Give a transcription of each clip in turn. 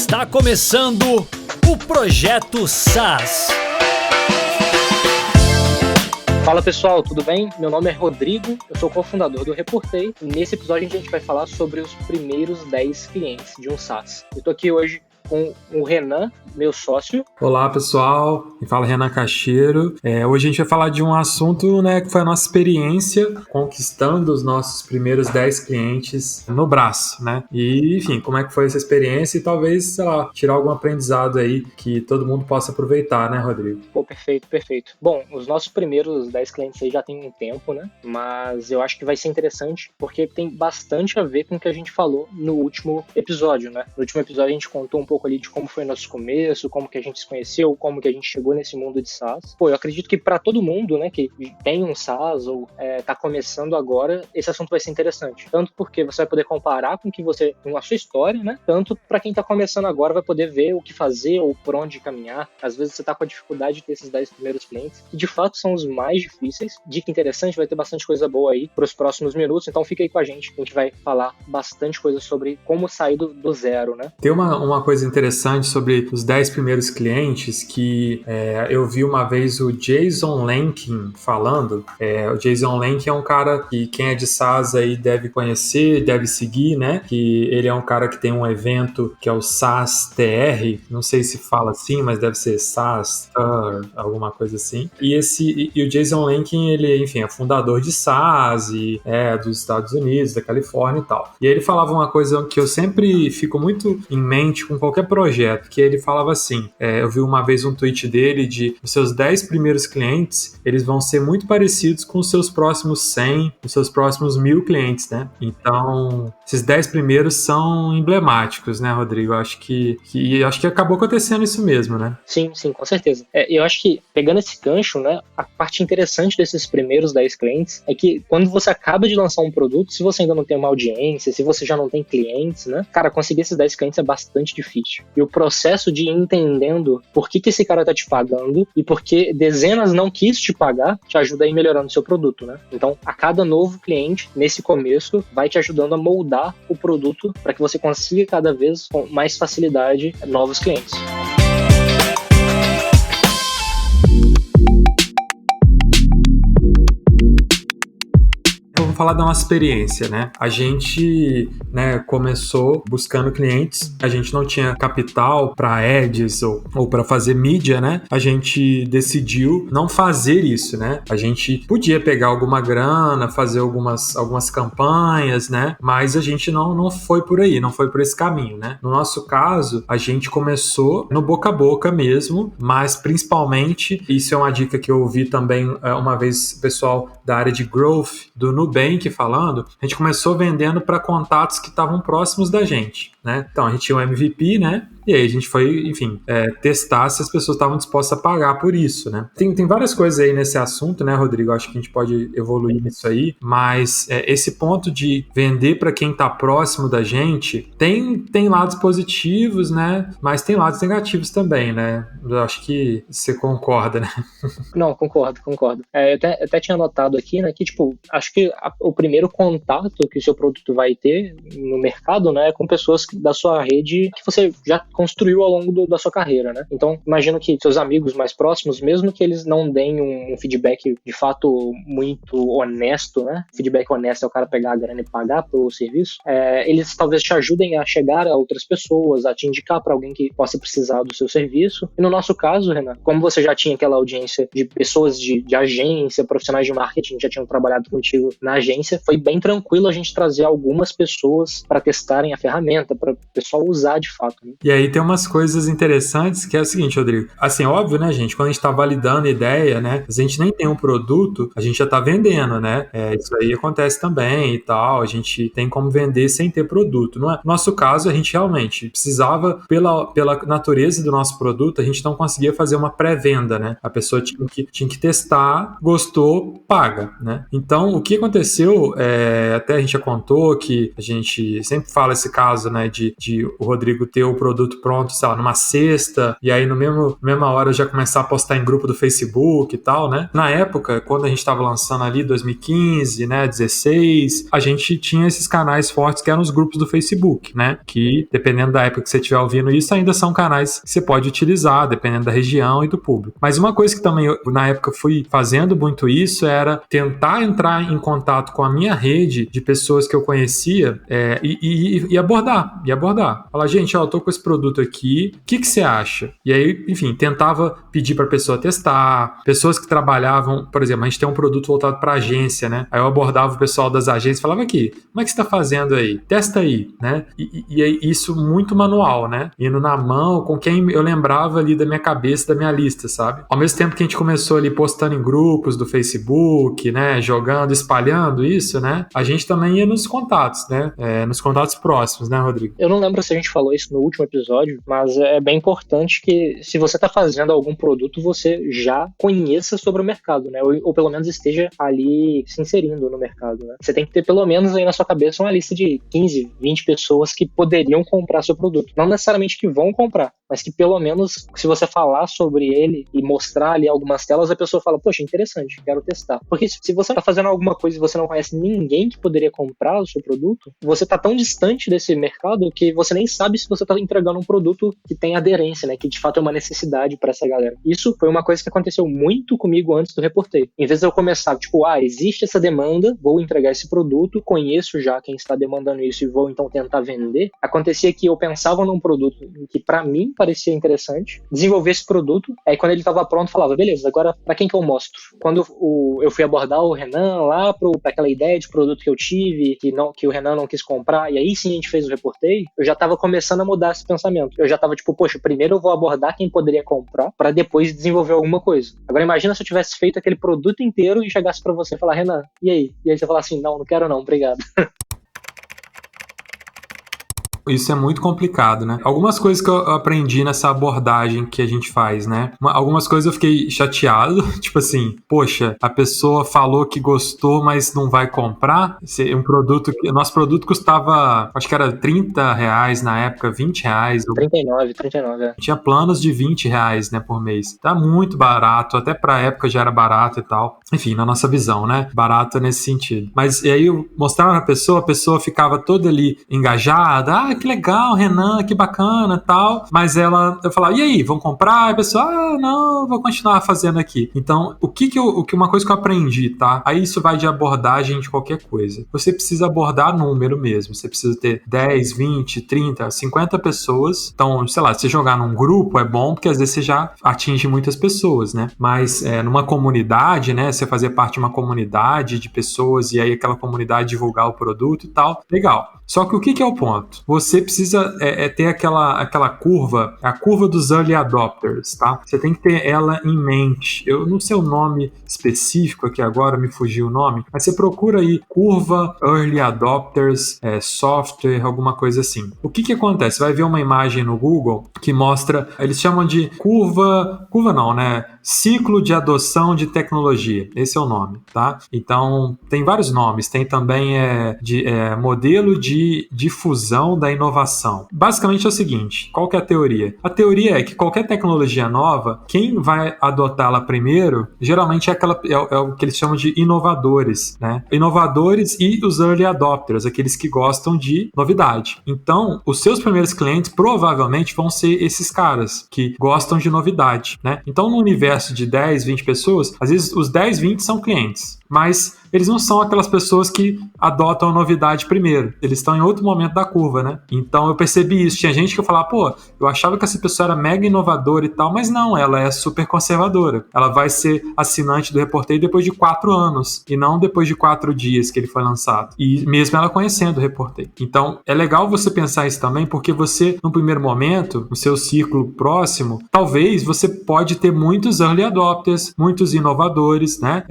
Está começando o Projeto SaaS. Fala pessoal, tudo bem? Meu nome é Rodrigo, eu sou cofundador do Reportei e nesse episódio a gente vai falar sobre os primeiros 10 clientes de um SaaS. Eu tô aqui hoje com o Renan, meu sócio. Olá pessoal, me fala Renan Cacheiro. Hoje a gente vai falar de um assunto, que foi a nossa experiência conquistando os nossos primeiros 10 clientes no braço, E, enfim, como é que foi essa experiência e talvez, tirar algum aprendizado aí que todo mundo possa aproveitar, Rodrigo? Pô, perfeito. Bom, os nossos primeiros 10 clientes aí já tem um tempo, Mas eu acho que vai ser interessante porque tem bastante a ver com o que a gente falou no último episódio, No último episódio a gente contou um pouco ali de como foi o nosso começo, como que a gente se conheceu, como que a gente chegou nesse mundo de SaaS. Pô, eu acredito que para todo mundo, que tem um SaaS ou tá começando agora, esse assunto vai ser interessante. Tanto porque você vai poder comparar com a sua história, Tanto para quem tá começando agora vai poder ver o que fazer ou por onde caminhar. Às vezes você tá com a dificuldade de ter esses 10 primeiros clientes, que de fato são os mais difíceis. Dica interessante, vai ter bastante coisa boa aí pros próximos minutos, então fica aí com a gente vai falar bastante coisa sobre como sair do zero, Tem uma coisa interessante sobre os 10 primeiros clientes que eu vi uma vez o Jason Lenkin falando. O Jason Lenkin é um cara que quem é de SaaS aí deve conhecer, deve seguir, Que ele é um cara que tem um evento que é o SaaS TR, não sei se fala assim, mas deve ser SaaS, alguma coisa assim. E o Jason Lenkin, ele, enfim, é fundador de SaaS e dos Estados Unidos, da Califórnia e tal. E ele falava uma coisa que eu sempre fico muito em mente com qualquer projeto, que ele falava assim, eu vi uma vez um tweet dele de os seus 10 primeiros clientes, eles vão ser muito parecidos com os seus próximos 100, os seus próximos 1000 clientes, Então, esses 10 primeiros são emblemáticos, Rodrigo? Acho que acabou acontecendo isso mesmo, Sim, com certeza. Eu acho que, pegando esse gancho, a parte interessante desses primeiros 10 clientes é que quando você acaba de lançar um produto, se você ainda não tem uma audiência, se você já não tem clientes, cara, conseguir esses 10 clientes é bastante difícil. E o processo de ir entendendo por que esse cara tá te pagando e por que dezenas não quis te pagar, te ajuda a ir melhorando o seu produto, Então, a cada novo cliente, nesse começo, vai te ajudando a moldar o produto para que você consiga cada vez com mais facilidade novos clientes. Vamos falar da nossa experiência, A gente, começou buscando clientes, a gente não tinha capital para ads ou para fazer mídia, A gente decidiu não fazer isso, A gente podia pegar alguma grana, fazer algumas campanhas, Mas a gente não foi por aí, não foi por esse caminho, No nosso caso, a gente começou no boca a boca mesmo, mas principalmente, isso é uma dica que eu ouvi também uma vez o pessoal da área de growth do Nubank falando, a gente começou vendendo para contatos que estavam próximos da gente, Então a gente tinha um MVP, E aí a gente foi, enfim, testar se as pessoas estavam dispostas a pagar por isso, Tem várias coisas aí nesse assunto, Rodrigo? Acho que a gente pode evoluir nisso aí, mas esse ponto de vender para quem está próximo da gente tem lados positivos, Mas tem lados negativos também, Eu acho que você concorda, Não, concordo. Eu até tinha anotado aqui, que, acho que o primeiro contato que o seu produto vai ter no mercado, é com pessoas da sua rede que você já construiu ao longo da sua carreira, Então, imagino que seus amigos mais próximos, mesmo que eles não deem um feedback de fato muito honesto, Feedback honesto é o cara pegar a grana e pagar pelo serviço, eles talvez te ajudem a chegar a outras pessoas, a te indicar para alguém que possa precisar do seu serviço. E no nosso caso, Renan, como você já tinha aquela audiência de pessoas de agência, profissionais de marketing, já tinham trabalhado contigo na agência, foi bem tranquilo a gente trazer algumas pessoas para testarem a ferramenta, para o pessoal usar de fato. E aí tem umas coisas interessantes que é o seguinte, Rodrigo, assim, óbvio, gente, quando a gente tá validando a ideia, a gente nem tem um produto, a gente já tá vendendo, isso aí acontece também e tal, a gente tem como vender sem ter produto, não é? No nosso caso, a gente realmente precisava, pela natureza do nosso produto, a gente não conseguia fazer uma pré-venda, A pessoa tinha que testar, gostou, paga, Então, o que aconteceu aconteceu, até a gente já contou que a gente sempre fala esse caso, né, de o Rodrigo ter o produto pronto, sei lá, numa sexta, e aí no mesma hora já começar a postar em grupo do Facebook e tal, né? Na época, quando a gente estava lançando ali 2015, né, 16, a gente tinha esses canais fortes que eram os grupos do Facebook, né? Que, dependendo da época que você estiver ouvindo isso, ainda são canais que você pode utilizar, dependendo da região e do público. Mas uma coisa que também eu, na época, fui fazendo muito isso era tentar entrar em contato com a minha rede de pessoas que eu conhecia e abordar. Falar, gente, ó, eu tô com esse produto aqui, o que você acha? E aí, enfim, tentava pedir pra pessoa testar, pessoas que trabalhavam, por exemplo, a gente tem um produto voltado pra agência, né? Aí eu abordava o pessoal das agências e falava aqui, como é que você tá fazendo aí? Testa aí, né? E aí, isso muito manual, né? Indo na mão, com quem eu lembrava ali da minha cabeça, da minha lista, sabe? Ao mesmo tempo que a gente começou ali postando em grupos do Facebook, né? Jogando, espalhando isso, né? A gente também ia nos contatos, né? Nos contatos próximos, né, Rodrigo? Eu não lembro se a gente falou isso no último episódio, mas é bem importante que, se você está fazendo algum produto, você já conheça sobre o mercado, né? Ou pelo menos esteja ali se inserindo no mercado, né? Você tem que ter pelo menos aí na sua cabeça uma lista de 15, 20 pessoas que poderiam comprar seu produto. Não necessariamente que vão comprar, mas que pelo menos, se você falar sobre ele e mostrar ali algumas telas, a pessoa fala, poxa, interessante, quero testar. Porque se você está fazendo alguma coisa e você não conhece ninguém que poderia comprar o seu produto, você está tão distante desse mercado que você nem sabe se você está entregando um produto que tem aderência, né? Que de fato é uma necessidade para essa galera. Isso foi uma coisa que aconteceu muito comigo antes do Reportei. Em vez de eu começar, tipo, existe essa demanda, vou entregar esse produto, conheço já quem está demandando isso e vou então tentar vender, acontecia que eu pensava num produto que para mim parecia interessante, desenvolver esse produto, aí quando ele estava pronto, falava, beleza, agora para quem que eu mostro? Quando eu fui abordar o Renan lá para aquela ideia de produto que eu tive, que o Renan não quis comprar, e aí sim a gente fez o Reportei, eu já estava começando a mudar esse pensamento. Eu já estava tipo, poxa, primeiro eu vou abordar quem poderia comprar para depois desenvolver alguma coisa. Agora imagina se eu tivesse feito aquele produto inteiro e chegasse para você e falar, Renan, e aí? E aí você falar assim, não quero não, obrigado. Isso é muito complicado, né? Algumas coisas que eu aprendi nessa abordagem que a gente faz, né? Algumas coisas eu fiquei chateado, tipo assim, poxa, a pessoa falou que gostou, mas não vai comprar. Nosso produto custava, acho que era R$30 na época, R$20. 39, Tinha planos de R$20, né, por mês. Tá muito barato, até pra época já era barato e tal. Enfim, na nossa visão, né? Barato nesse sentido. Mas e aí eu mostrava a pessoa ficava toda ali engajada, que legal, Renan, que bacana, tal. Mas eu falava, e aí, vão comprar? E a pessoa, não, vou continuar fazendo aqui. Então, uma coisa que eu aprendi, tá? Aí isso vai de abordagem de qualquer coisa. Você precisa abordar número mesmo. Você precisa ter 10, 20, 30, 50 pessoas. Então, sei lá, se jogar num grupo é bom, porque às vezes você já atinge muitas pessoas, né? Mas numa comunidade, né? Você fazer parte de uma comunidade de pessoas e aí aquela comunidade divulgar o produto e tal, legal. Só que o que é o ponto? Você precisa ter aquela curva, a curva dos early adopters, tá? Você tem que ter ela em mente. Eu não sei o nome específico aqui agora, me fugiu o nome, mas você procura aí curva early adopters, software, alguma coisa assim. O que acontece? Você vai ver uma imagem no Google que mostra, eles chamam de curva não, né? Ciclo de adoção de tecnologia. Esse é o nome, tá? Então, tem vários nomes. Tem também modelo de difusão da inovação. Basicamente é o seguinte, qual que é a teoria? A teoria é que qualquer tecnologia nova, quem vai adotá-la primeiro, geralmente é o que eles chamam de inovadores, né? Inovadores e os early adopters, aqueles que gostam de novidade. Então, os seus primeiros clientes provavelmente vão ser esses caras que gostam de novidade, né? Então, no universo de 10, 20 pessoas, às vezes os 10, 20 são clientes, mas eles não são aquelas pessoas que adotam a novidade primeiro. Eles estão em outro momento da curva, né? Então eu percebi isso. Tinha gente que eu falava, eu achava que essa pessoa era mega inovadora e tal, mas não, ela é super conservadora. Ela vai ser assinante do Reportei depois de 4 anos e não depois de 4 dias que ele foi lançado. E mesmo ela conhecendo o Reportei. Então é legal você pensar isso também, porque você, no primeiro momento, no seu círculo próximo, talvez você pode ter muitos early adopters, muitos inovadores, né?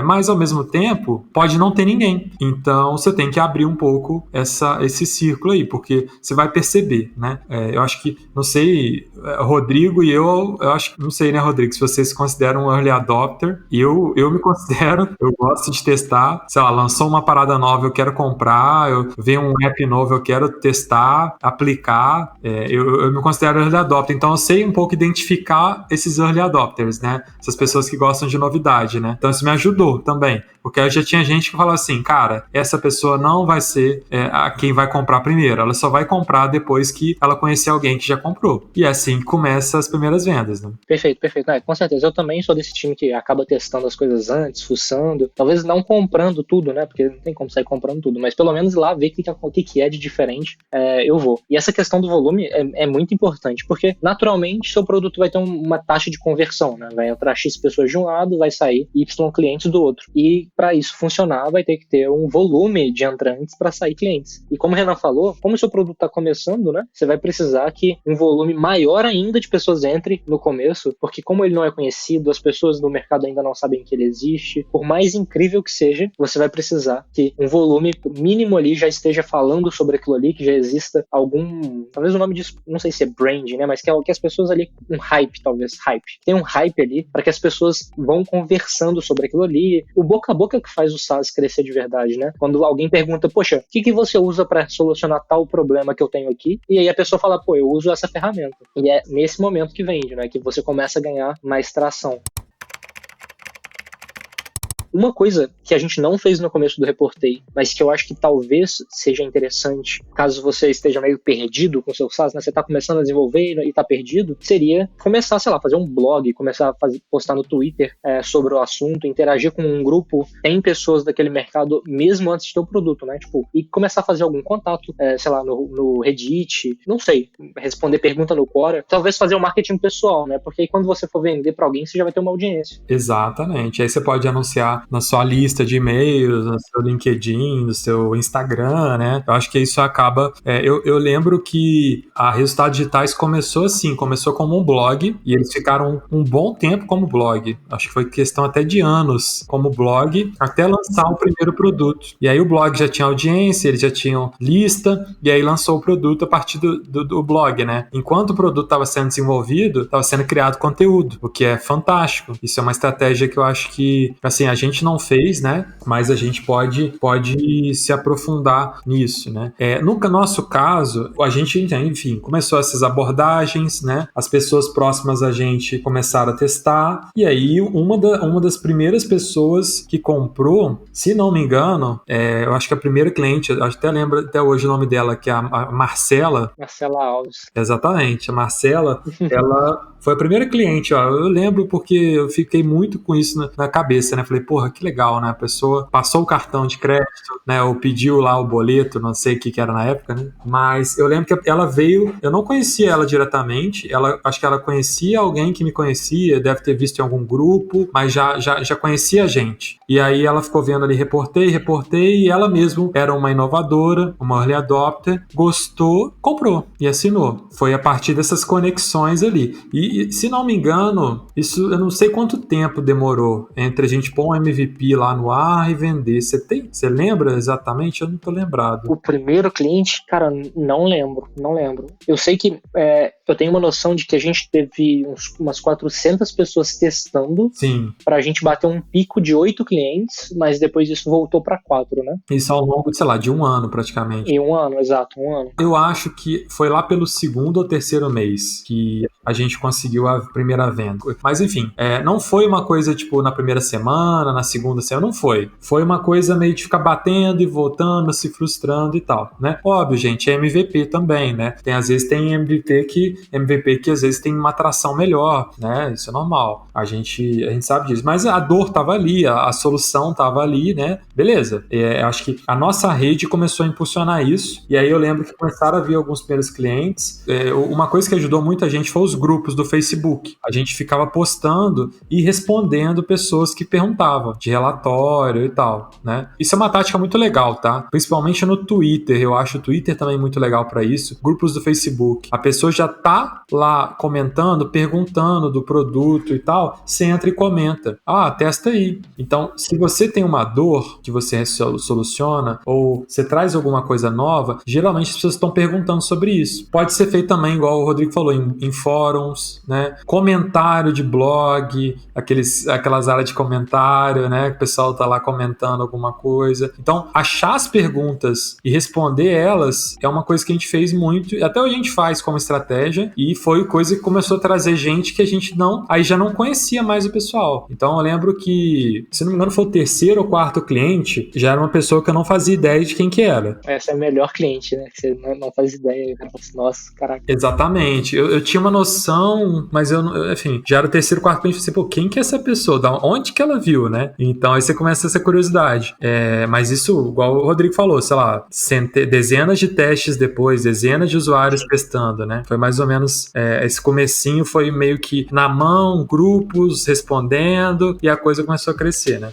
Mas ao mesmo tempo, tempo, pode não ter ninguém. Então, você tem que abrir um pouco esse círculo aí, porque você vai perceber, né? Eu acho que, não sei, Rodrigo e eu acho que, não sei, né, Rodrigo, se você se considera um early adopter, eu me considero, eu gosto de testar, sei lá, lançou uma parada nova, eu quero comprar, eu vejo um app novo, eu quero testar, aplicar, eu me considero early adopter, então eu sei um pouco identificar esses early adopters, né? Essas pessoas que gostam de novidade, né? Então isso me ajudou também, porque eu já tinha gente que falava assim, cara, essa pessoa não vai ser a quem vai comprar primeiro, ela só vai comprar depois que ela conhecer alguém que já comprou. E é assim que começa as primeiras vendas, né? Perfeito. Com certeza. Eu também sou desse time que acaba testando as coisas antes, fuçando, talvez não comprando tudo, né? Porque não tem como sair comprando tudo, mas pelo menos lá ver o que é de diferente, eu vou. E essa questão do volume é muito importante, porque naturalmente seu produto vai ter uma taxa de conversão, né? Vai entrar X pessoas de um lado, vai sair Y clientes do outro. E para isso funcionar, vai ter que ter um volume de entrantes para sair clientes. E como o Renan falou, como o seu produto está começando, né? Você vai precisar que um volume maior ainda de pessoas entre no começo, porque como ele não é conhecido, as pessoas do mercado ainda não sabem que ele existe, por mais incrível que seja, você vai precisar que um volume mínimo ali já esteja falando sobre aquilo ali, que já exista algum, talvez o nome disso, não sei se é brand, né, mas que as pessoas ali, um hype, talvez, tem um hype ali, para que as pessoas vão conversando sobre aquilo ali, o boca a boca que faz o SaaS crescer de verdade, né, quando alguém pergunta, poxa, o que você usa para solucionar tal problema que eu tenho aqui, e aí a pessoa fala, pô, eu uso essa ferramenta, e é nesse momento que vende, né, que você começa a ganhar mais tração. Uma coisa que a gente não fez no começo do Reportei, mas que eu acho que talvez seja interessante, caso você esteja meio perdido com o seu SaaS, né? Você está começando a desenvolver e está perdido, seria começar, sei lá, fazer um blog, começar a postar no Twitter sobre o assunto, interagir com um grupo, tem pessoas daquele mercado mesmo antes de ter o produto, né? Tipo, e começar a fazer algum contato, sei lá, no Reddit, não sei, responder pergunta no Quora, talvez fazer um marketing pessoal, né? Porque aí quando você for vender para alguém, você já vai ter uma audiência. Exatamente. Aí você pode anunciar na sua lista de e-mails, no seu LinkedIn, no seu Instagram, né? Eu acho que isso acaba... eu lembro que a Resultados Digitais começou assim, começou como um blog, e eles ficaram um bom tempo como blog. Acho que foi questão até de anos como blog, até lançar o primeiro produto. E aí o blog já tinha audiência, eles já tinham lista, e aí lançou o produto a partir do blog, né? Enquanto o produto estava sendo desenvolvido, estava sendo criado conteúdo, o que é fantástico. Isso é uma estratégia que eu acho que, assim, a gente não fez, né? Mas a gente pode se aprofundar nisso, né? No nosso caso, a gente, enfim, começou essas abordagens, né? As pessoas próximas a gente começaram a testar, e aí uma das primeiras pessoas que comprou, se não me engano, eu acho que a primeira cliente, eu até lembro até hoje o nome dela, que é a Marcela. Marcela Alves. Exatamente, a Marcela, ela foi a primeira cliente, ó. Eu lembro porque eu fiquei muito com isso na cabeça, né? Falei, porra, que legal, né? A pessoa passou o cartão de crédito, né? Ou pediu lá o boleto, não sei o que era na época, né? Mas eu lembro que ela veio, eu não conhecia ela diretamente, acho que ela conhecia alguém que me conhecia, deve ter visto em algum grupo, mas já conhecia a gente. E aí ela ficou vendo ali, reportei, e ela mesmo era uma inovadora, uma early adopter, gostou, comprou e assinou. Foi a partir dessas conexões ali. E se não me engano, isso eu não sei quanto tempo demorou entre a gente pôr um MVP lá no ar e vender. Você lembra exatamente? Eu não tô lembrado. O primeiro cliente, cara, não lembro. Eu sei que eu tenho uma noção de que a gente teve umas 400 pessoas testando. Sim. Pra gente bater um pico de 8 clientes, mas depois isso voltou pra 4, né? Isso ao longo, sei lá, de um ano praticamente. Em um ano, exato, um ano. Eu acho que foi lá pelo segundo ou terceiro mês que a gente conseguiu a primeira venda. Mas enfim, não foi uma coisa tipo na primeira semana, na segunda semana, não foi. Foi uma coisa meio de ficar batendo e voltando, se frustrando e tal, né? Óbvio, gente, é MVP também, né? Às vezes tem MVP que às vezes tem uma atração melhor, né? Isso é normal. A gente sabe disso. Mas a dor tava ali, a solução tava ali, né? Beleza. Acho que a nossa rede começou a impulsionar isso. E aí eu lembro que começaram a vir alguns primeiros clientes. Uma coisa que ajudou muita gente foi os grupos do Facebook. A gente ficava postando e respondendo pessoas que perguntavam de relatório e tal, né? Isso é uma tática muito legal, tá? Principalmente no Twitter. Eu acho o Twitter também muito legal para isso. Grupos do Facebook. A pessoa já tá lá comentando, perguntando do produto e tal. Você entra e comenta. Ah, testa aí. Então, se você tem uma dor que você soluciona ou você traz alguma coisa nova, geralmente as pessoas estão perguntando sobre isso. Pode ser feito também, igual o Rodrigo falou, em fóruns, né? Comentário de blog, aquelas áreas de comentário, né? Que o pessoal tá lá comentando alguma coisa. Então, achar as perguntas e responder elas é uma coisa que a gente fez muito, e até hoje a gente faz como estratégia, e foi coisa que começou a trazer gente que a gente aí já não conhecia mais o pessoal. Então eu lembro que, se não me engano, foi o terceiro ou quarto cliente, já era uma pessoa que eu não fazia ideia de quem que era. Essa é a melhor cliente, né? Que você não faz ideia. Nossa, caraca. Exatamente. Eu tinha uma noção, mas enfim, já era o terceiro, quarto cliente, eu pensei, pô, quem que é essa pessoa? Da onde que ela viu, né? Então aí você começa essa curiosidade. Mas isso, igual o Rodrigo falou, sei lá, dezenas de testes depois, dezenas de usuários testando, né? Foi mais ou menos, esse comecinho foi meio que na mão, grupos respondendo, e a coisa começou a crescer, né?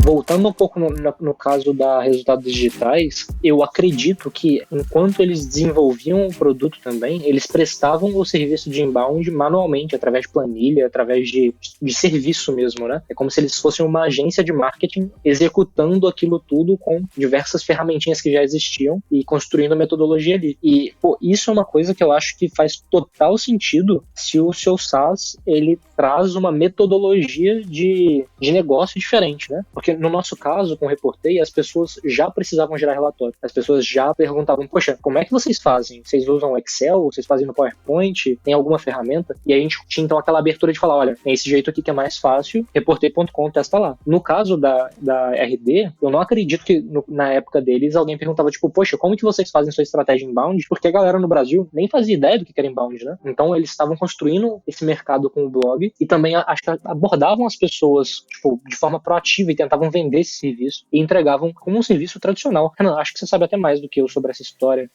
Voltando um pouco no caso da resultados digitais, eu acredito que enquanto eles desenvolviam o produto também, eles prestavam o serviço de inbound manualmente, através de planilha, através de serviço mesmo, né? É como se eles fossem uma agência de marketing executando aquilo tudo com diversas ferramentinhas que já existiam e construindo a metodologia ali. E, pô, isso é uma coisa que eu acho que faz total sentido se o seu SaaS, ele traz uma metodologia de negócio diferente, né? Porque no nosso caso, com o Reportei, as pessoas já precisavam gerar relatório. As pessoas já perguntavam, poxa, como é que vocês fazem? Vocês usam Excel? Vocês fazem no PowerPoint? Tem alguma ferramenta? E aí a gente tinha então aquela abertura de falar, olha, tem esse jeito aqui que é mais fácil, reportei.com, testa lá. No caso da RD, eu não acredito que na época deles alguém perguntava, tipo, poxa, como que vocês fazem sua estratégia inbound? Porque a galera no Brasil nem fazia ideia do que era inbound, né? Então eles estavam construindo esse mercado com o blog e também acho que abordavam as pessoas, tipo, de forma proativa e tentavam vender esse serviço e entregavam como um serviço tradicional. Renan, acho que você sabe até mais do que eu sobre essa história.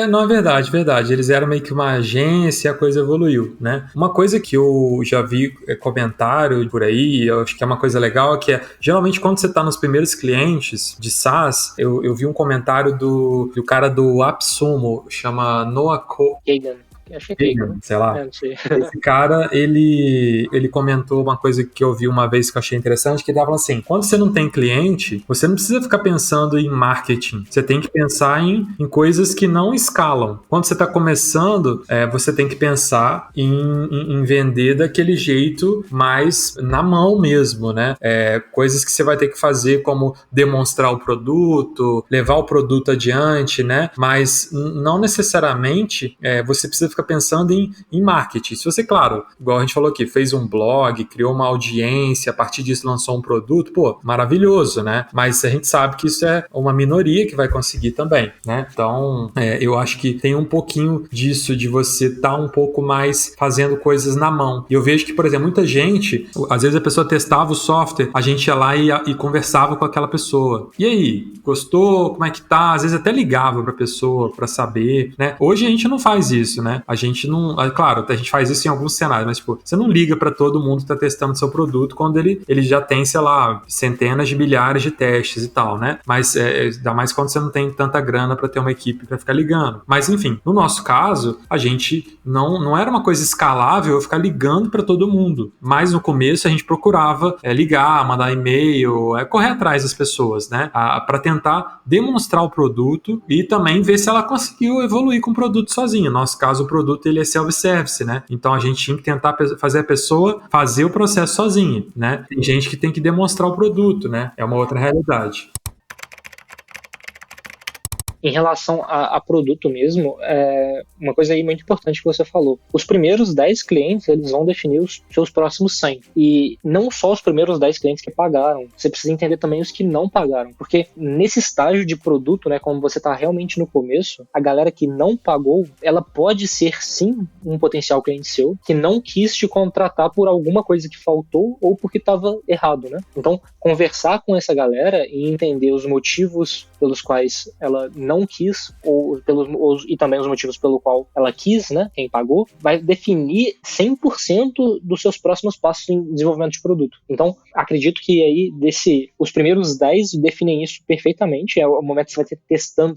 Não, é verdade. Eles eram meio que uma agência e a coisa evoluiu, né? Uma coisa que eu já vi comentário por aí, eu acho que é uma coisa legal, que geralmente quando você está nos primeiros clientes de SaaS, eu vi um comentário do cara do AppSumo, chama Noah Kagan. Achei que sei lá. Esse cara, ele comentou uma coisa que eu vi uma vez que eu achei interessante, que ele falava assim, quando você não tem cliente, você não precisa ficar pensando em marketing, você tem que pensar em coisas que não escalam. Quando você está começando, você tem que pensar em vender daquele jeito mais na mão mesmo, né? Coisas que você vai ter que fazer, como demonstrar o produto, levar o produto adiante, né? Mas não necessariamente você precisa ficar pensando em marketing. Se você, claro, igual a gente falou aqui, fez um blog, criou uma audiência, a partir disso lançou um produto, pô, maravilhoso, né? Mas a gente sabe que isso é uma minoria que vai conseguir também, né? Então, eu acho que tem um pouquinho disso, de você estar um pouco mais fazendo coisas na mão. E eu vejo que, por exemplo, muita gente, às vezes a pessoa testava o software, a gente ia lá e conversava com aquela pessoa. E aí, gostou? Como é que tá? Às vezes até ligava pra pessoa pra saber, né? Hoje a gente não faz isso, né? A gente não... Claro, a gente faz isso em alguns cenários, mas, tipo, você não liga pra todo mundo que tá testando seu produto quando ele já tem, sei lá, centenas de milhares de testes e tal, né? Mas ainda mais quando você não tem tanta grana pra ter uma equipe pra ficar ligando. Mas, enfim, no nosso caso, a gente não era uma coisa escalável eu ficar ligando pra todo mundo. Mas no começo a gente procurava ligar, mandar e-mail, correr atrás das pessoas, né? Pra tentar demonstrar o produto e também ver se ela conseguiu evoluir com o produto sozinha. No nosso caso, o produto ele é self-service, né? Então a gente tinha que tentar fazer a pessoa fazer o processo sozinha, né? Tem gente que tem que demonstrar o produto, né? É uma outra realidade. Em relação a produto mesmo, uma coisa aí muito importante que você falou. Os primeiros 10 clientes, eles vão definir os seus próximos 100. E não só os primeiros 10 clientes que pagaram, você precisa entender também os que não pagaram. Porque nesse estágio de produto, né, como você está realmente no começo, a galera que não pagou, ela pode ser sim um potencial cliente seu, que não quis te contratar por alguma coisa que faltou ou porque estava errado, né? Então, conversar com essa galera e entender os motivos pelos quais ela não quis, e também os motivos pelo qual ela quis, né, quem pagou, vai definir 100% dos seus próximos passos em desenvolvimento de produto. Então, acredito que aí, os primeiros 10 definem isso perfeitamente, é o momento que você vai ter testando,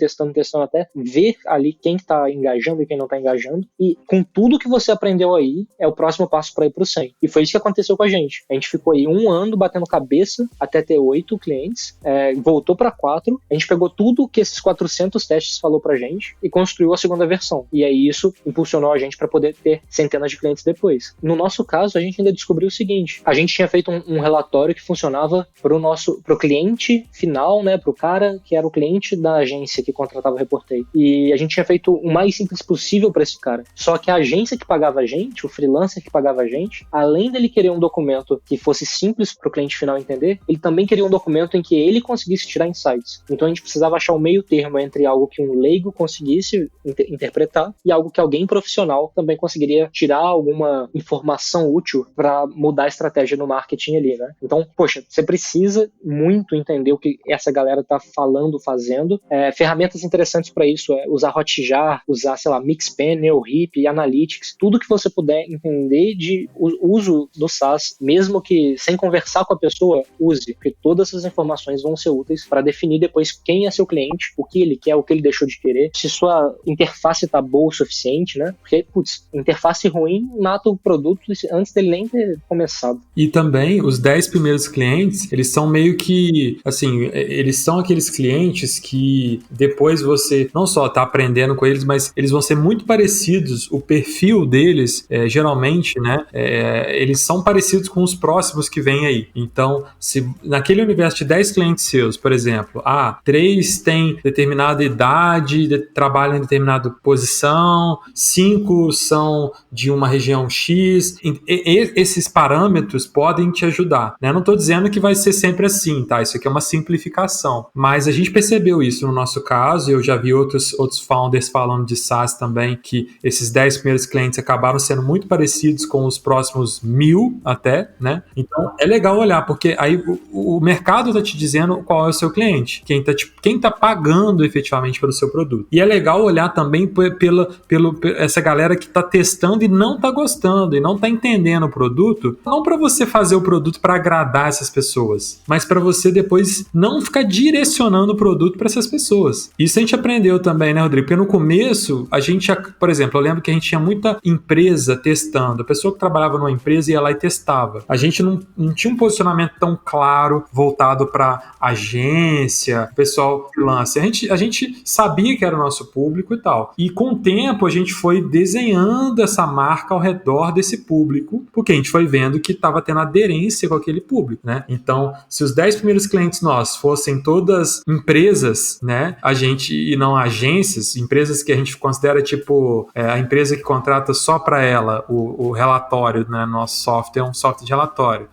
até ver ali quem está engajando e quem não está engajando, e com tudo que você aprendeu aí, é o próximo passo para ir para o 100. E foi isso que aconteceu com a gente. A gente ficou aí 1 ano batendo cabeça até ter 8 clientes, voltou para 4, a gente pegou tudo que esses 400 testes falou pra gente e construiu a segunda versão. E aí isso impulsionou a gente para poder ter centenas de clientes depois. No nosso caso, a gente ainda descobriu o seguinte: a gente tinha feito um relatório que funcionava pro cliente final, né, pro cara que era o cliente da agência que contratava o Reportei. E a gente tinha feito o mais simples possível para esse cara. Só que a agência que pagava a gente, o freelancer que pagava a gente, além dele querer um documento que fosse simples pro cliente final entender, ele também queria um documento em que ele conseguisse tirar insights. Então a gente precisava achar o meio termo entre algo que um leigo conseguisse interpretar e algo que alguém profissional também conseguiria tirar alguma informação útil para mudar a estratégia no marketing ali, né? Então, poxa, você precisa muito entender o que essa galera tá falando, fazendo. Ferramentas interessantes para isso usar Hotjar, usar, sei lá, Mixpanel, Hip, Analytics, tudo que você puder entender de uso do SaaS, mesmo que sem conversar com a pessoa, use, porque todas essas informações vão ser úteis para definir depois quem é seu cliente, o que ele quer, o que ele deixou de querer, se sua interface tá boa o suficiente, né? Porque, interface ruim mata o produto antes dele nem ter começado. E também, os 10 primeiros clientes, eles são meio que, assim, eles são aqueles clientes que depois você não só tá aprendendo com eles, mas eles vão ser muito parecidos, o perfil deles, geralmente, né, eles são parecidos com os próximos que vêm aí. Então, se naquele universo de 10 clientes seus, por exemplo, 3 têm determinada idade, trabalham em determinada posição, 5 são de uma região X, esses parâmetros podem te ajudar, né? Não estou dizendo que vai ser sempre assim, tá? Isso aqui é uma simplificação, mas a gente percebeu isso no nosso caso, eu já vi outros founders falando de SaaS também, que esses 10 primeiros clientes acabaram sendo muito parecidos com os próximos 1000 até, né? Então é legal olhar, porque aí o mercado está te dizendo qual é o seu cliente, quem tá pagando efetivamente pelo seu produto. E é legal olhar também pela essa galera que tá testando e não tá gostando, e não tá entendendo o produto, não para você fazer o produto para agradar essas pessoas, mas para você depois não ficar direcionando o produto para essas pessoas. Isso a gente aprendeu também, né, Rodrigo? Porque no começo, a gente, por exemplo, eu lembro que a gente tinha muita empresa testando, a pessoa que trabalhava numa empresa ia lá e testava. A gente não tinha um posicionamento tão claro, voltado para agência, pessoal freelancer. A gente sabia que era o nosso público e tal. E com o tempo, a gente foi desenhando essa marca ao redor desse público, porque a gente foi vendo que estava tendo aderência com aquele público, né? Então, se os 10 primeiros clientes nossos fossem todas empresas, né? E não agências, empresas que a gente considera tipo a empresa que contrata só para ela o relatório, né? Nosso software é um software de relatório.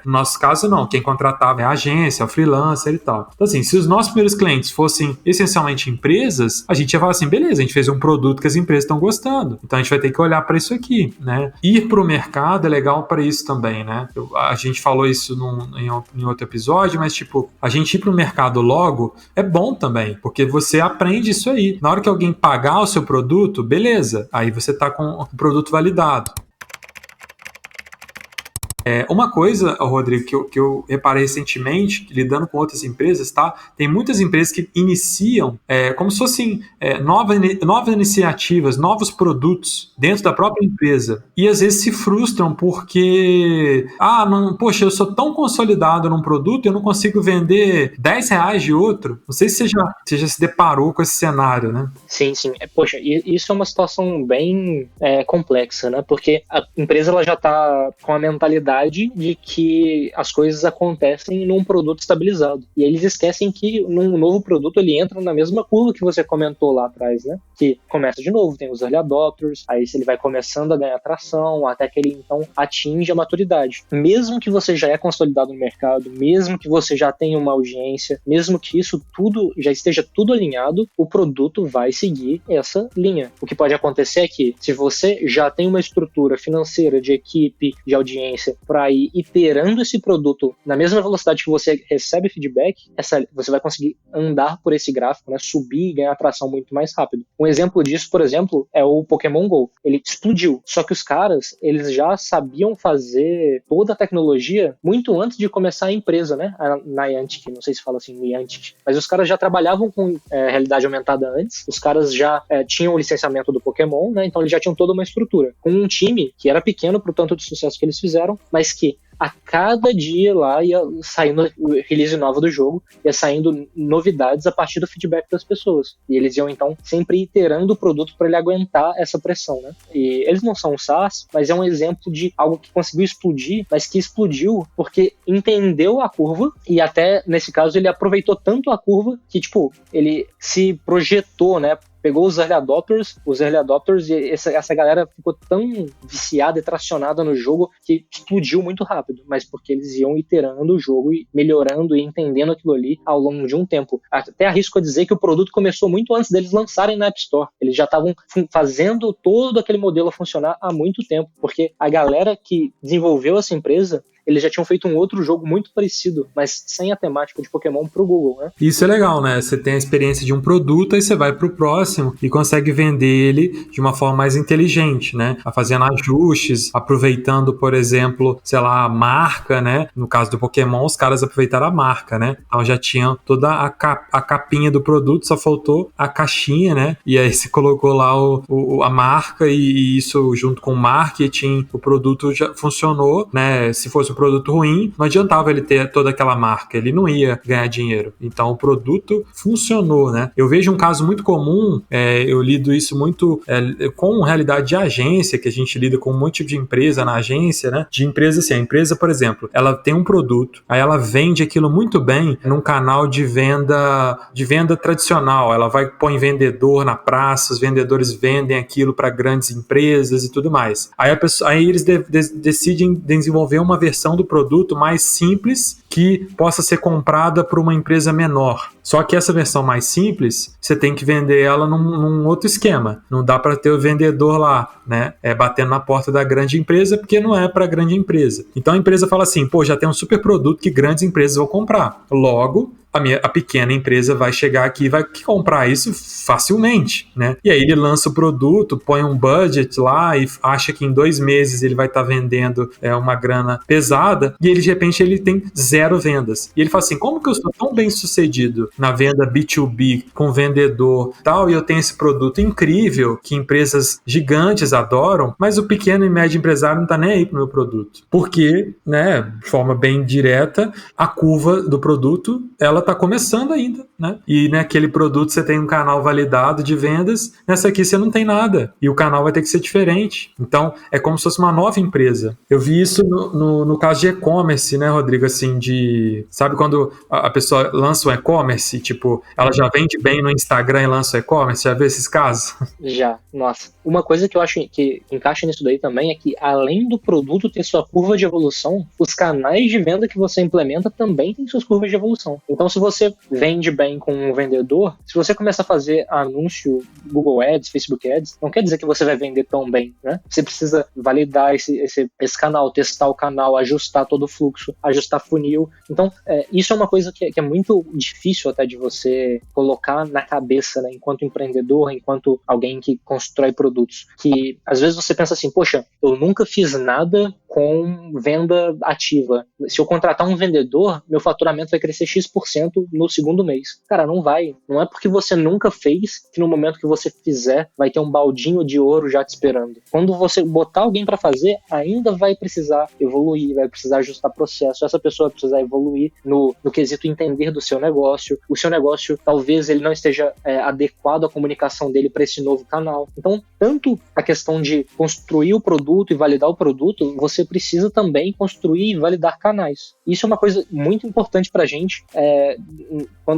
No nosso caso, não. Quem contratava é a agência, o freelancer e tal. Então, assim, se os nossos primeiros clientes fossem essencialmente empresas, a gente ia falar assim, beleza, a gente fez um produto que as empresas estão gostando. Então, a gente vai ter que olhar para isso aqui, né? Ir para o mercado é legal para isso também, né? A gente falou isso em outro episódio, mas, tipo, a gente ir para o mercado logo é bom também, porque você aprende isso aí. Na hora que alguém pagar o seu produto, beleza, aí você tá com o produto validado. Uma coisa, Rodrigo, que eu reparei recentemente, lidando com outras empresas, tá? Tem muitas empresas que iniciam como se fossem novas iniciativas, novos produtos dentro da própria empresa. E às vezes se frustram porque, poxa, eu sou tão consolidado num produto, eu não consigo vender R$10 de outro. Não sei se você já se deparou com esse cenário, né? Sim. Poxa, isso é uma situação bem complexa, né? Porque a empresa ela já tá com a mentalidade de que as coisas acontecem num produto estabilizado. E eles esquecem que num novo produto ele entra na mesma curva que você comentou lá atrás, né? Que começa de novo, tem os early adopters, aí ele vai começando a ganhar tração, até que ele então atinge a maturidade. Mesmo que você já é consolidado no mercado, mesmo que você já tenha uma audiência, mesmo que isso tudo já esteja tudo alinhado, o produto vai seguir essa linha. O que pode acontecer é que, se você já tem uma estrutura financeira de equipe, de audiência, para ir iterando esse produto na mesma velocidade que você recebe feedback, você vai conseguir andar por esse gráfico, né, subir e ganhar tração muito mais rápido. Um exemplo disso, por exemplo, é o Pokémon GO. Ele explodiu, só que os caras, eles já sabiam fazer toda a tecnologia muito antes de começar a empresa, né, a Niantic, não sei se fala assim, Niantic, mas os caras já trabalhavam com realidade aumentada antes, os caras já tinham o licenciamento do Pokémon, né, então eles já tinham toda uma estrutura, com um time que era pequeno pro tanto de sucesso que eles fizeram, mas que a cada dia lá ia saindo release nova do jogo, ia saindo novidades a partir do feedback das pessoas. E eles iam, então, sempre iterando o produto para ele aguentar essa pressão, né? E eles não são um SaaS, mas é um exemplo de algo que conseguiu explodir, mas que explodiu porque entendeu a curva e até, nesse caso, ele aproveitou tanto a curva que, tipo, ele se projetou, né? Pegou os early adopters e essa galera ficou tão viciada e tracionada no jogo que explodiu muito rápido, mas porque eles iam iterando o jogo e melhorando e entendendo aquilo ali ao longo de um tempo. Até arrisco a dizer que o produto começou muito antes deles lançarem na App Store. Eles já estavam fazendo todo aquele modelo funcionar há muito tempo, porque a galera que desenvolveu essa empresa, eles já tinham feito um outro jogo muito parecido, mas sem a temática de Pokémon pro Google, né? Isso é legal, né? Você tem a experiência de um produto, aí você vai pro próximo e consegue vender ele de uma forma mais inteligente, né? Fazendo ajustes, aproveitando, por exemplo, sei lá, a marca, né? No caso do Pokémon, os caras aproveitaram a marca, né? Então já tinham toda a capinha do produto, só faltou a caixinha, né? E aí você colocou lá a marca e isso junto com o marketing, o produto já funcionou, né? Se fosse um produto ruim, não adiantava ele ter toda aquela marca, ele não ia ganhar dinheiro. Então o produto funcionou, né? Eu vejo um caso muito comum, eu lido isso muito com realidade de agência, que a gente lida com um monte de empresa na agência, né? De empresa, assim, a empresa, por exemplo, ela tem um produto, aí ela vende aquilo muito bem num canal de venda tradicional, ela vai pôr vendedor na praça, os vendedores vendem aquilo para grandes empresas e tudo mais. Aí eles decidem desenvolver uma versão do produto mais simples que possa ser comprada por uma empresa menor. Só que essa versão mais simples, você tem que vender ela num outro esquema. Não dá para ter o vendedor lá, né? Batendo na porta da grande empresa, porque não é para grande empresa. Então a empresa fala assim, pô, já tem um super produto que grandes empresas vão comprar. Logo, a pequena empresa vai chegar aqui e vai comprar isso facilmente, né? E aí ele lança o produto, põe um budget lá e acha que em 2 meses ele vai estar vendendo uma grana pesada e ele, de repente ele tem 0 vendas. E ele fala assim, como que eu sou tão bem sucedido na venda B2B com vendedor e tal, e eu tenho esse produto incrível que empresas gigantes adoram, mas o pequeno e médio empresário não tá nem aí pro meu produto. Porque, né, de forma bem direta, a curva do produto, ela tá começando ainda, né? E naquele produto você tem um canal validado de vendas, nessa aqui você não tem nada. E o canal vai ter que ser diferente. Então, é como se fosse uma nova empresa. Eu vi isso no caso de e-commerce, né, Rodrigo? Assim, sabe quando a pessoa lança um e-commerce, tipo, ela já vende bem no Instagram e lança o e-commerce? Já viu esses casos? Já, nossa. Uma coisa que eu acho que encaixa nisso daí também é que, além do produto ter sua curva de evolução, os canais de venda que você implementa também têm suas curvas de evolução. Então, se você vende bem com um vendedor, se você começa a fazer anúncio Google Ads, Facebook Ads, não quer dizer que você vai vender tão bem, né? Você precisa validar esse canal, testar o canal, ajustar todo o fluxo, ajustar funil. Então, isso é uma coisa que é muito difícil até de você colocar na cabeça, né? Enquanto empreendedor, enquanto alguém que constrói produtos. Que, às vezes, você pensa assim, poxa, eu nunca fiz nada com venda ativa. Se eu contratar um vendedor, meu faturamento vai crescer X% no segundo mês. Cara, não vai. Não é porque você nunca fez que no momento que você fizer vai ter um baldinho de ouro já te esperando. Quando você botar alguém para fazer, ainda vai precisar evoluir, vai precisar ajustar processo. Essa pessoa vai precisar evoluir no quesito entender do seu negócio. O seu negócio, talvez ele não esteja adequado à comunicação dele para esse novo canal. Então, tanto a questão de construir o produto e validar o produto, você precisa também construir e validar canais. Isso é uma coisa muito importante pra gente.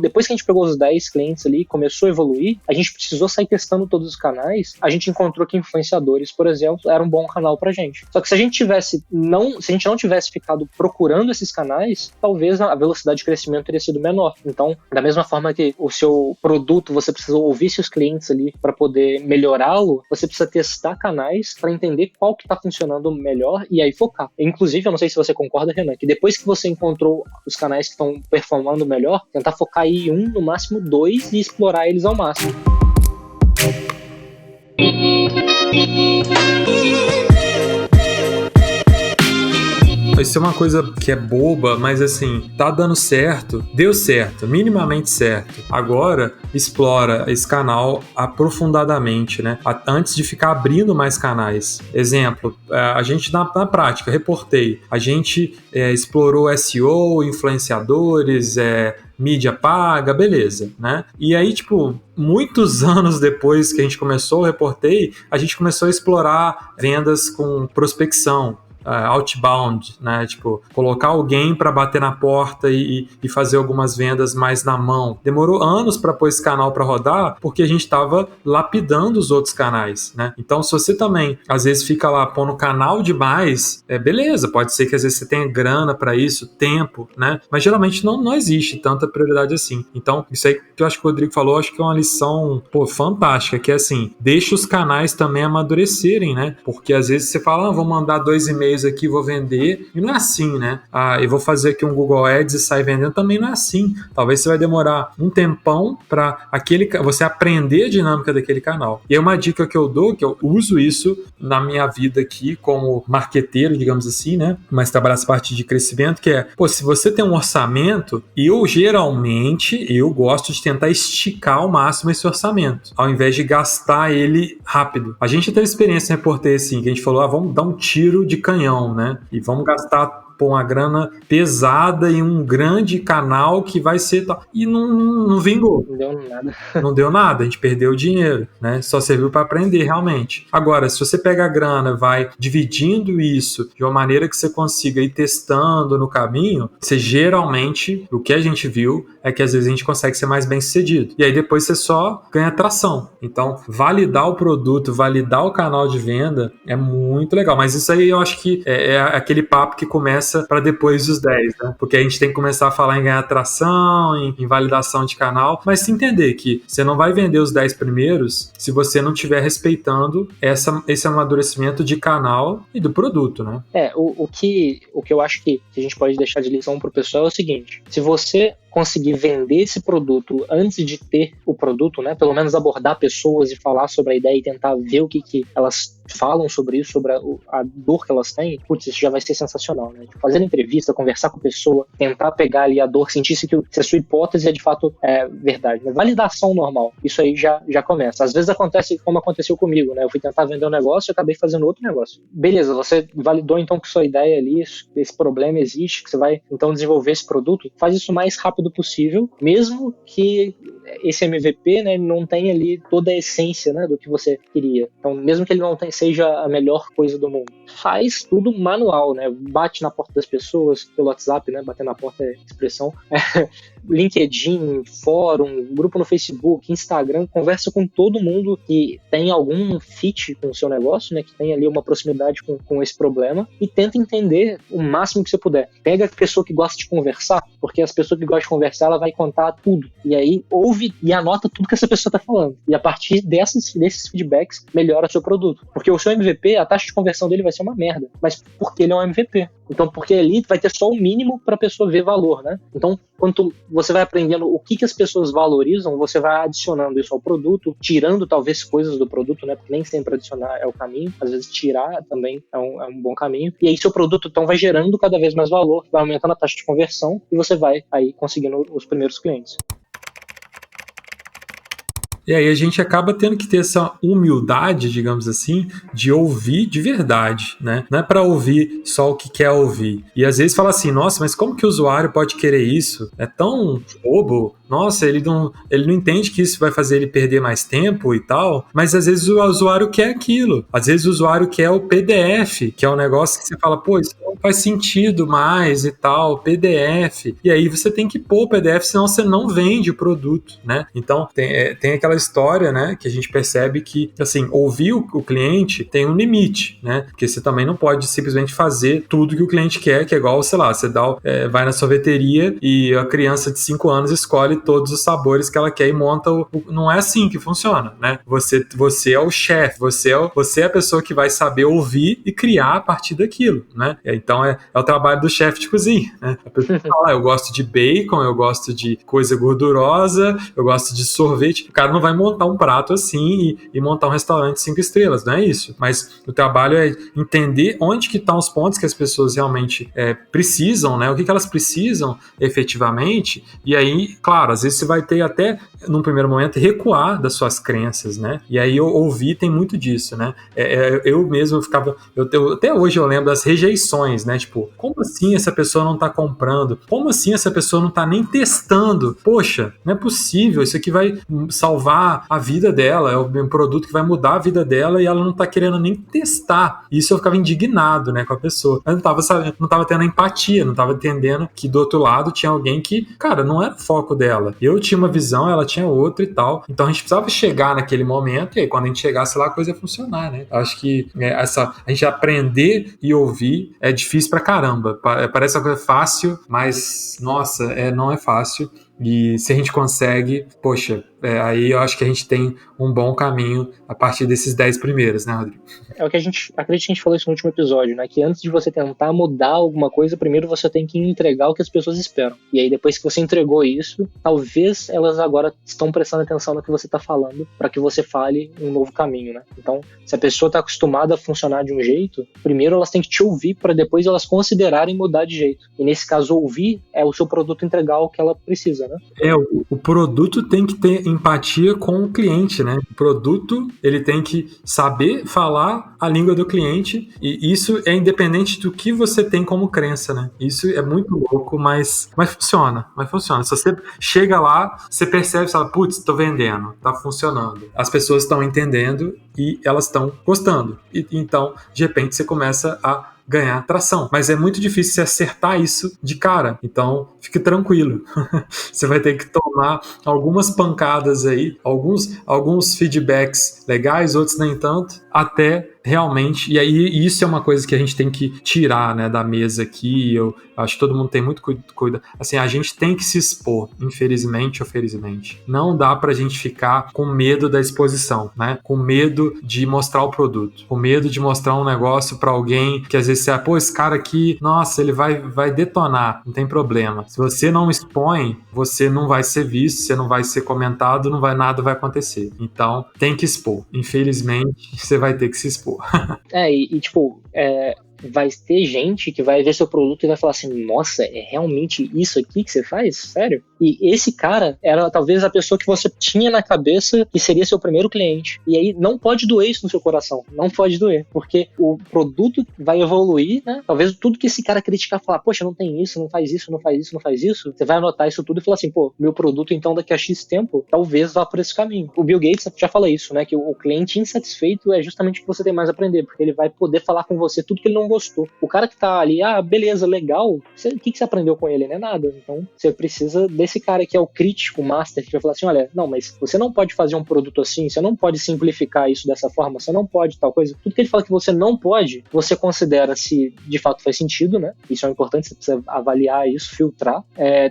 Depois que a gente pegou os 10 clientes ali, começou a evoluir, a gente precisou sair testando todos os canais. A gente encontrou que influenciadores, por exemplo, era um bom canal pra gente. Só que se a gente não tivesse ficado procurando esses canais, talvez a velocidade de crescimento teria sido menor. Então, da mesma forma que o seu produto, você precisa ouvir seus clientes ali para poder melhorá-lo, você precisa testar canais para entender qual que está funcionando melhor e aí aí focar. Inclusive, eu não sei se você concorda, Renan, que depois que você encontrou os canais que estão performando melhor, tentar focar em um, no máximo 2 e explorar eles ao máximo. Isso é uma coisa que é boba, mas assim, tá dando certo, deu certo, minimamente certo. Agora, explora esse canal aprofundadamente, né? Antes de ficar abrindo mais canais. Exemplo, a gente na prática, reportei, a gente explorou SEO, influenciadores, mídia paga, beleza, né? E aí, tipo, muitos anos depois que a gente começou o Reportei, a gente começou a explorar vendas com prospecção, outbound, né? Tipo, colocar alguém para bater na porta e fazer algumas vendas mais na mão. Demorou anos para pôr esse canal para rodar, porque a gente estava lapidando os outros canais, né? Então, se você também, às vezes, fica lá pondo canal demais, beleza, pode ser que às vezes você tenha grana para isso, tempo, né? Mas geralmente não existe tanta prioridade assim. Então, isso aí que eu acho que o Rodrigo falou, acho que é uma lição, fantástica, que é assim, deixa os canais também amadurecerem, né? Porque às vezes você fala, vou mandar 2 e-mails aqui, vou vender, e não é assim, né? Eu vou fazer aqui um Google Ads e sair vendendo, também não é assim. Talvez você vai demorar um tempão para você aprender a dinâmica daquele canal. E é uma dica que eu dou, que eu uso isso na minha vida aqui como marqueteiro, digamos assim, né? Mas trabalhar essa parte de crescimento, que é, se você tem um orçamento, eu gosto de tentar esticar ao máximo esse orçamento, ao invés de gastar ele rápido. A gente teve experiência em Reportei assim, que a gente falou, vamos dar um tiro de canhão, né? E vamos gastar uma grana pesada em um grande canal que vai ser... E não vingou. Não deu nada. Não deu nada, a gente perdeu o dinheiro, né? Só serviu para aprender, realmente. Agora, se você pega a grana, vai dividindo isso de uma maneira que você consiga ir testando no caminho, você geralmente, o que a gente viu é que às vezes a gente consegue ser mais bem sucedido. E aí depois você só ganha tração. Então, validar o produto, validar o canal de venda é muito legal. Mas isso aí eu acho que é aquele papo que começa para depois dos 10, né? Porque a gente tem que começar a falar em ganhar tração, em validação de canal, mas se entender que você não vai vender os 10 primeiros se você não estiver respeitando esse amadurecimento de canal e do produto, né? O que eu acho que a gente pode deixar de lição pro pessoal é o seguinte: se você conseguir vender esse produto antes de ter o produto, né? Pelo menos abordar pessoas e falar sobre a ideia e tentar ver o que elas falam sobre isso, sobre a dor que elas têm, putz, isso já vai ser sensacional, né? Fazer entrevista, conversar com a pessoa, tentar pegar ali a dor, sentir se a sua hipótese é de fato verdade, né? Validação normal, isso aí já começa. Às vezes acontece como aconteceu comigo, né? Eu fui tentar vender um negócio e acabei fazendo outro negócio. Beleza, você validou então que sua ideia ali, esse problema existe, que você vai então desenvolver esse produto, faz isso o mais rápido possível, mesmo que esse MVP, né, não tenha ali toda a essência, né, do que você queria. Então, mesmo que ele não seja a melhor coisa do mundo, faz tudo manual, né? Bate na porta das pessoas pelo WhatsApp, né? Bater na porta é expressão. LinkedIn, fórum, grupo no Facebook, Instagram, conversa com todo mundo que tem algum fit com o seu negócio, né? Que tem ali uma proximidade com esse problema e tenta entender o máximo que você puder. Pega a pessoa que gosta de conversar, porque as pessoas que gostam de conversar, ela vai contar tudo. E aí, ouve e anota tudo que essa pessoa está falando. E a partir desses feedbacks, melhora seu produto. Porque o seu MVP, a taxa de conversão dele vai ser uma merda. Mas porque ele é um MVP. Então, porque ali vai ter só o mínimo para a pessoa ver valor, né? Então, quanto você vai aprendendo o que as pessoas valorizam, você vai adicionando isso ao produto, tirando talvez coisas do produto, né? Porque nem sempre adicionar é o caminho. Às vezes tirar também é um bom caminho. E aí seu produto, então, vai gerando cada vez mais valor, vai aumentando a taxa de conversão e você vai aí conseguindo os primeiros clientes. E aí a gente acaba tendo que ter essa humildade, digamos assim, de ouvir de verdade, né? Não é para ouvir só o que quer ouvir. E às vezes fala assim, nossa, mas como que o usuário pode querer isso? É tão bobo. Nossa, ele não entende que isso vai fazer ele perder mais tempo e tal. Mas às vezes o usuário quer aquilo. Às vezes o usuário quer o PDF, que é um negócio que você fala, pô, isso não faz sentido mais e tal, PDF. E aí você tem que pôr o PDF, senão você não vende o produto, né? Então tem aquela história, né, que a gente percebe que, assim, ouvir o cliente tem um limite, né? Porque você também não pode simplesmente fazer tudo que o cliente quer, que é igual, sei lá, você vai na sorveteria e a criança de 5 anos escolhe todos os sabores que ela quer e monta não é assim que funciona, né? Você é o chefe, você é a pessoa que vai saber ouvir e criar a partir daquilo, né? Então é o trabalho do chefe de cozinha, né? A pessoa fala, eu gosto de bacon, eu gosto de coisa gordurosa, eu gosto de sorvete. O cara não vai montar um prato assim e montar um restaurante 5 estrelas, não é isso. Mas o trabalho é entender onde que estão os pontos que as pessoas realmente precisam, né? O que elas precisam efetivamente. E aí, claro, às vezes você vai ter até, num primeiro momento, recuar das suas crenças, né? E aí eu ouvi, tem muito disso, né? Eu mesmo ficava... até hoje eu lembro das rejeições, né? Tipo, como assim essa pessoa não tá comprando? Como assim essa pessoa não tá nem testando? Poxa, não é possível, isso aqui vai salvar a vida dela, é um produto que vai mudar a vida dela e ela não tá querendo nem testar. Isso eu ficava indignado, né, com a pessoa. Eu não tava tendo empatia, não tava entendendo que do outro lado tinha alguém que, cara, não era o foco dela. Eu tinha uma visão, ela tinha outra e tal. Então a gente precisava chegar naquele momento e aí, quando a gente chegasse lá, a coisa ia funcionar, né? Eu acho que a gente aprender e ouvir é difícil pra caramba. Parece uma coisa fácil, mas, nossa, não é fácil. E se a gente consegue, poxa, aí eu acho que a gente tem um bom caminho a partir desses 10 primeiros, né, Rodrigo? É o que acredito que a gente falou isso no último episódio, né? Que antes de você tentar mudar alguma coisa, primeiro você tem que entregar o que as pessoas esperam. E aí depois que você entregou isso, talvez elas agora estão prestando atenção no que você está falando para que você fale um novo caminho, né? Então, se a pessoa está acostumada a funcionar de um jeito, primeiro elas têm que te ouvir para depois elas considerarem mudar de jeito. E nesse caso, ouvir é o seu produto entregar o que ela precisa, né? O produto tem que ter empatia com o cliente, né? O produto, ele tem que saber falar a língua do cliente e isso é independente do que você tem como crença, né? Isso é muito louco, mas funciona. Se você chega lá, você percebe, você fala, putz, tô vendendo, tá funcionando. As pessoas estão entendendo e elas estão gostando. E então, de repente, você começa a ganhar tração. Mas é muito difícil você acertar isso de cara. Então, fique tranquilo. Você vai ter que tomar algumas pancadas aí, alguns feedbacks legais, outros nem tanto, até realmente, e aí isso é uma coisa que a gente tem que tirar, né, da mesa aqui. Eu acho que todo mundo tem muito cuidado. Assim, a gente tem que se expor, infelizmente ou felizmente. Não dá pra gente ficar com medo da exposição, né? Com medo de mostrar o produto, com medo de mostrar um negócio pra alguém que às vezes você, pô, esse cara aqui, nossa, ele vai detonar, não tem problema. Se você não expõe, você não vai ser visto, você não vai ser comentado, nada vai acontecer. Então, tem que expor. Infelizmente, você vai ter que se expor. Vai ter gente que vai ver seu produto e vai falar assim, nossa, é realmente isso aqui que você faz? Sério? E esse cara era talvez a pessoa que você tinha na cabeça que seria seu primeiro cliente. E aí não pode doer isso no seu coração. Não pode doer. Porque o produto vai evoluir, né? Talvez tudo que esse cara criticar, falar, poxa, não tem isso, não faz isso, não faz isso, não faz isso. Você vai anotar isso tudo e falar assim, pô, meu produto então daqui a X tempo, talvez vá por esse caminho. O Bill Gates já fala isso, né? Que o cliente insatisfeito é justamente o que você tem mais a aprender. Porque ele vai poder falar com você tudo que ele não gostou. O cara que tá ali, beleza, legal, o que você aprendeu com ele? Não é nada. Então, você precisa desse cara que é o crítico, master, que vai falar assim, olha, não, mas você não pode fazer um produto assim, você não pode simplificar isso dessa forma, você não pode tal coisa. Tudo que ele fala que você não pode, você considera se de fato faz sentido, né? Isso é importante, você precisa avaliar isso, filtrar.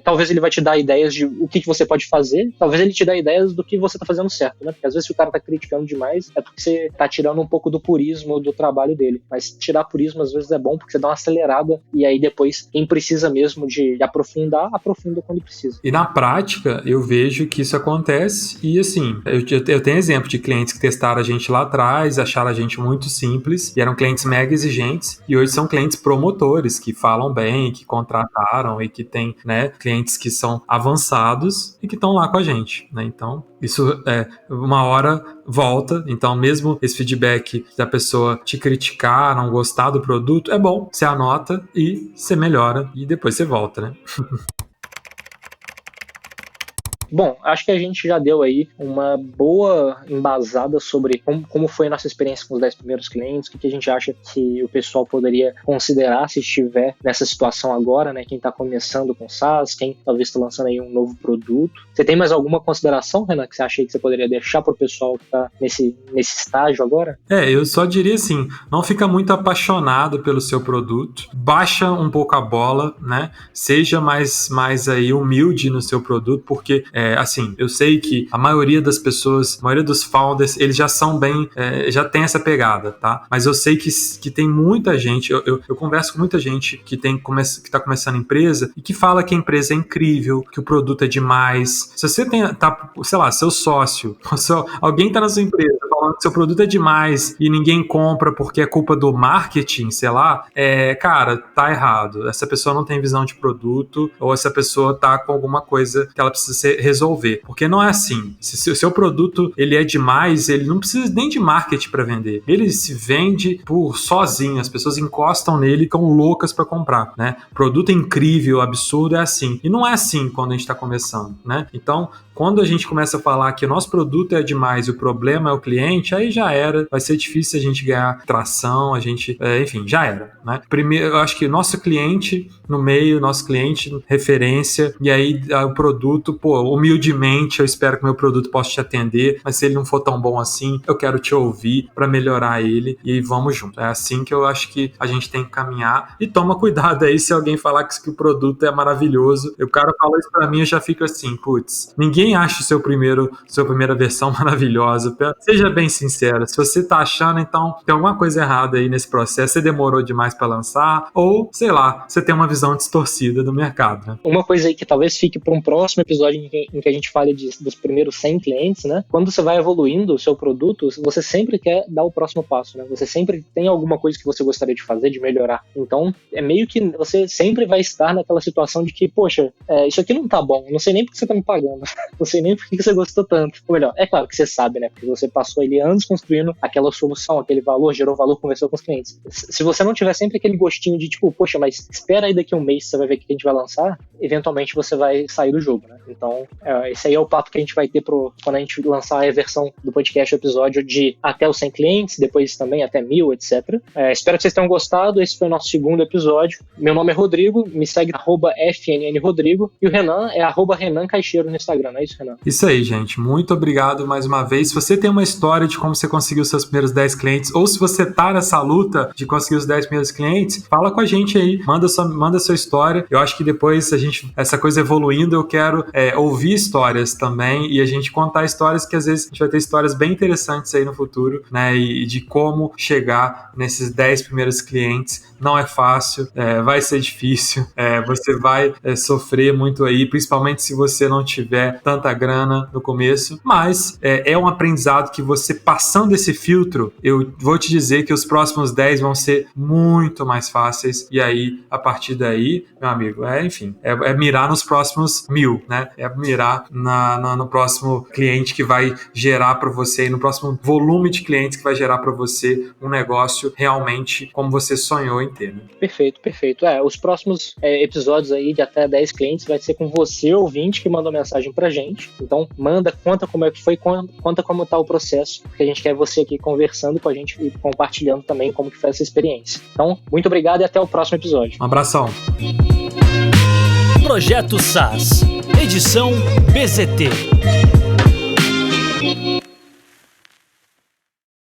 Talvez ele vai te dar ideias de o que você pode fazer, talvez ele te dê ideias do que você tá fazendo certo, né? Porque às vezes se o cara tá criticando demais, é porque você tá tirando um pouco do purismo do trabalho dele. Mas tirar purismo às vezes é bom, porque você dá uma acelerada e aí depois quem precisa mesmo de aprofundar, aprofunda quando precisa. E na prática, eu vejo que isso acontece e assim, eu tenho exemplo de clientes que testaram a gente lá atrás, acharam a gente muito simples e eram clientes mega exigentes e hoje são clientes promotores que falam bem, que contrataram e que tem, né, clientes que são avançados e que estão lá com a gente, né? Então, isso uma hora volta, então mesmo esse feedback da pessoa te criticar, não gostar do produto, é bom, você anota e você melhora e depois você volta, né? Bom, acho que a gente já deu aí uma boa embasada sobre como foi a nossa experiência com os 10 primeiros clientes, o que a gente acha que o pessoal poderia considerar se estiver nessa situação agora, né? Quem está começando com SaaS, quem talvez está lançando aí um novo produto. Você tem mais alguma consideração, Renan, que você acha que você poderia deixar para o pessoal que está nesse estágio agora? Eu só diria assim, não fica muito apaixonado pelo seu produto, baixa um pouco a bola, né? Seja mais aí humilde no seu produto, porque assim, eu sei que a maioria das pessoas, a maioria dos founders, eles já são bem, já tem essa pegada, tá? Mas eu sei que tem muita gente, eu converso com muita gente que tá começando empresa e que fala que a empresa é incrível, que o produto é demais. Se você sei lá, seu sócio, alguém tá na sua empresa falando que seu produto é demais e ninguém compra porque é culpa do marketing, sei lá, cara, tá errado. Essa pessoa não tem visão de produto ou essa pessoa tá com alguma coisa que ela precisa resolver. Porque não é assim. Se o seu produto ele é demais, ele não precisa nem de marketing para vender. Ele se vende por sozinho. As pessoas encostam nele e ficam loucas para comprar, né? Produto incrível, absurdo, é assim. E não é assim quando a gente tá começando, né? Então, quando a gente começa a falar que o nosso produto é demais e o problema é o cliente, aí já era. Vai ser difícil a gente ganhar tração, enfim, já era, né? Primeiro, eu acho que nosso cliente no meio, nosso cliente referência, e aí o produto, humildemente, eu espero que meu produto possa te atender, mas se ele não for tão bom assim, eu quero te ouvir para melhorar ele e vamos junto. É assim que eu acho que a gente tem que caminhar e toma cuidado aí se alguém falar que o produto é maravilhoso. O cara falou isso pra mim, eu já fico assim, putz, ninguém acha sua primeira versão maravilhosa. Seja bem sincero, se você tá achando, então tem alguma coisa errada aí nesse processo, você demorou demais para lançar, ou, sei lá, você tem uma visão distorcida do mercado, né? Uma coisa aí que talvez fique para um próximo episódio em que a gente fale dos primeiros 100 clientes, né? Quando você vai evoluindo o seu produto, você sempre quer dar o próximo passo, né? Você sempre tem alguma coisa que você gostaria de fazer, de melhorar. Então, é meio que você sempre vai estar naquela situação de que, poxa, isso aqui não tá bom, não sei nem porque você tá me pagando, não sei nem por que você gostou tanto. Ou melhor, é claro que você sabe, né? Porque você passou ele anos construindo aquela solução, aquele valor, gerou valor, conversou com os clientes. Se você não tiver sempre aquele gostinho de tipo, poxa, mas espera aí daqui a um mês, você vai ver o que a gente vai lançar, eventualmente você vai sair do jogo, né? Então, esse aí é o papo que a gente vai ter quando a gente lançar a versão do podcast, o episódio de até os 100 clientes, depois também até 1000, etc. Espero que vocês tenham gostado, esse foi o nosso segundo episódio. Meu nome é Rodrigo, me segue @FNNRodrigo, e o Renan é @Renan Caixeiro no Instagram, não é isso, Renan? Isso aí, gente. Muito obrigado mais uma vez. Se você tem uma história de como você conseguiu seus primeiros 10 clientes, ou se você tá nessa luta de conseguir os 10 primeiros clientes, fala com a gente aí, manda sua história. Eu acho que depois essa coisa evoluindo, eu quero ouvir histórias também e a gente contar histórias que às vezes a gente vai ter histórias bem interessantes aí no futuro, né? E de como chegar nesses 10 primeiros clientes. Não é fácil, vai ser difícil, você vai sofrer muito aí, principalmente se você não tiver tanta grana no começo, mas é um aprendizado que você passando esse filtro, eu vou te dizer que os próximos 10 vão ser muito mais fáceis, e aí, a partir daí, meu amigo, enfim, mirar nos próximos 1000, né? É mirar no próximo cliente que vai gerar para você, no próximo volume de clientes que vai gerar para você um negócio realmente como você sonhou em ter, né? Perfeito. Os próximos episódios aí de até 10 clientes vai ser com você, ouvinte, que mandou mensagem pra gente. Então, conta como é que foi, conta como tá o processo, porque a gente quer você aqui conversando com a gente e compartilhando também como que foi essa experiência. Então, muito obrigado e até o próximo episódio. Um abração. Projeto SaaS, edição BZT.